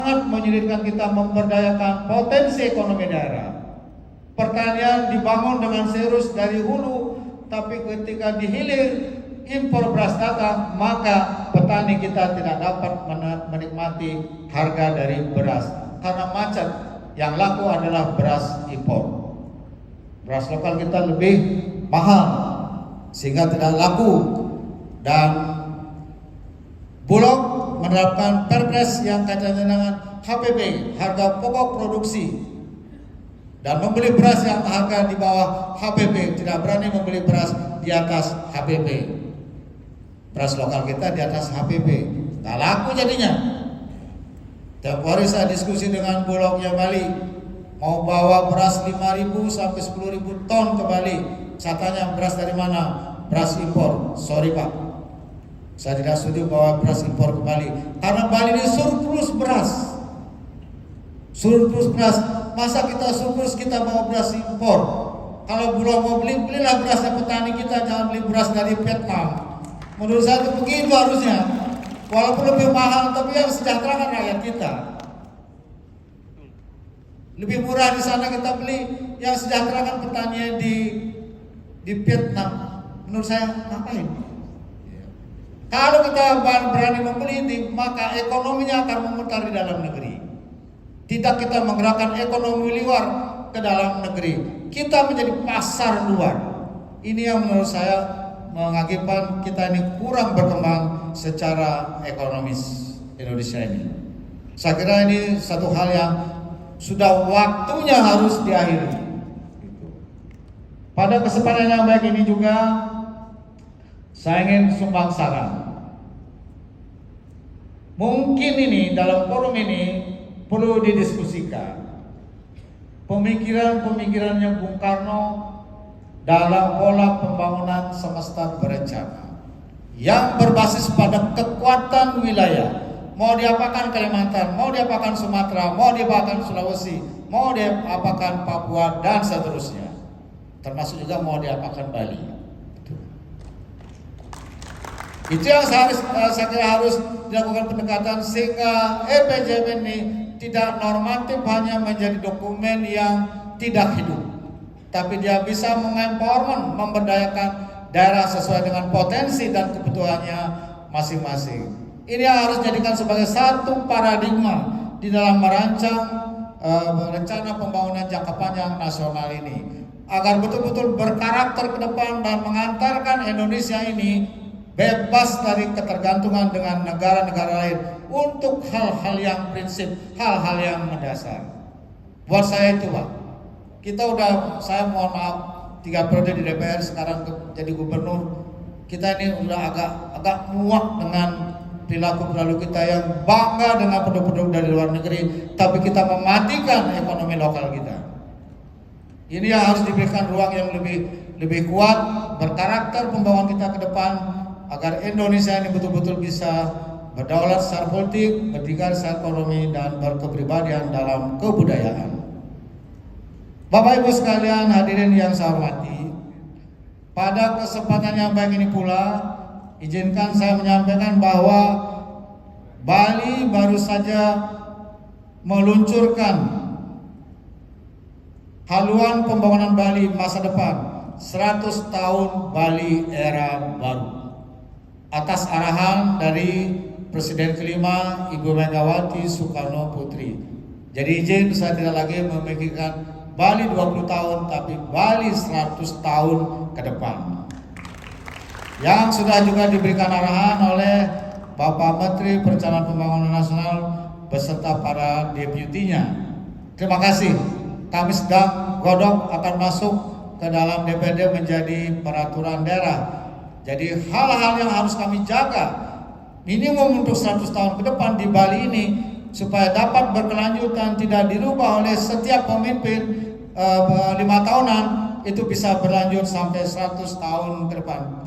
sangat menyulitkan kita memberdayakan potensi ekonomi daerah. Pertanian dibangun dengan serius dari hulu, tapi ketika di hilir impor beras datang, maka petani kita tidak dapat menikmati harga dari beras karena macet. Yang laku adalah beras impor. Beras lokal kita lebih mahal sehingga tidak laku, dan Bulog menerapkan perpres yang kaitannya dengan HPP, harga pokok produksi, dan membeli beras yang harga di bawah HPP, tidak berani membeli beras di atas HPP. Beras lokal kita di atas HPP, tak laku jadinya. Tiap hari saya diskusi dengan Bulognya Bali, mau bawa beras 5.000 sampai 10.000 ton ke Bali. Saya tanya, beras dari mana? Beras impor. Sorry Pak, saya tidak setuju bawa beras impor ke Bali, karena Bali ini surplus beras. Surplus beras, masa kita surplus kita bawa beras impor? Kalau Bulog mau beli, belilah berasnya petani kita, jangan beli beras dari Vietnam. Menurut saya itu begitu harusnya. Walaupun lebih mahal, tapi yang sejahterakan rakyat kita. Lebih murah di sana kita beli, yang sejahterakan petani di Vietnam. Menurut saya ngapain? Kalau kita berani membeli ini, maka ekonominya akan memutar di dalam negeri. Tidak kita menggerakkan ekonomi luar ke dalam negeri. Kita menjadi pasar luar. Ini yang menurut saya mengakibatkan kita ini kurang berkembang secara ekonomis Indonesia ini. Saya kira ini satu hal yang sudah waktunya harus diakhiri. Pada kesempatan yang baik ini juga saya ingin sumbang saran. Mungkin ini dalam forum ini perlu didiskusikan pemikiran-pemikirannya Bung Karno dalam pola pembangunan semesta berencana yang berbasis pada kekuatan wilayah. Mau diapakan Kalimantan, mau diapakan Sumatera, mau diapakan Sulawesi, mau diapakan Papua, dan seterusnya. Termasuk juga mau diapakan Bali. Itu yang saya kira harus dilakukan pendekatan sehingga EPJM ini tidak normatif hanya menjadi dokumen yang tidak hidup, tapi dia bisa mengempowerment, memberdayakan daerah sesuai dengan potensi dan kebutuhannya masing-masing. Ini harus dijadikan sebagai satu paradigma di dalam merancang rencana pembangunan jangka panjang nasional ini, agar betul-betul berkarakter ke depan dan mengantarkan Indonesia ini bebas dari ketergantungan dengan negara-negara lain untuk hal-hal yang prinsip, hal-hal yang mendasar. Buat saya itu Pak, saya mohon maaf 3 periode di DPR, sekarang jadi gubernur, kita ini udah agak muak dengan perilaku kita yang bangga dengan produk-produk dari luar negeri, tapi kita mematikan ekonomi lokal kita. Ini yang harus diberikan ruang yang lebih kuat, berkarakter pembangunan kita ke depan, agar Indonesia ini betul-betul bisa berdaulat secara politik, berdikari secara ekonomi, dan berkepribadian dalam kebudayaan. Bapak Ibu sekalian, hadirin yang saya hormati, pada kesempatan yang baik ini pula, izinkan saya menyampaikan bahwa Bali baru saja meluncurkan haluan pembangunan Bali masa depan 100 tahun Bali era baru, atas arahan dari Presiden kelima Ibu Megawati Soekarno Putri. Jadi izin saya tidak lagi memikirkan Bali 20 tahun, tapi Bali 100 tahun ke depan. Yang sudah juga diberikan arahan oleh Bapak Menteri Perencanaan Pembangunan Nasional beserta para deputinya. Terima kasih. Kami sedang godok akan masuk ke dalam DPD menjadi peraturan daerah. Jadi hal-hal yang harus kami jaga minimum untuk 100 tahun ke depan di Bali ini, supaya dapat berkelanjutan, tidak dirubah oleh setiap pemimpin 5 tahunan, itu bisa berlanjut sampai 100 tahun ke depan.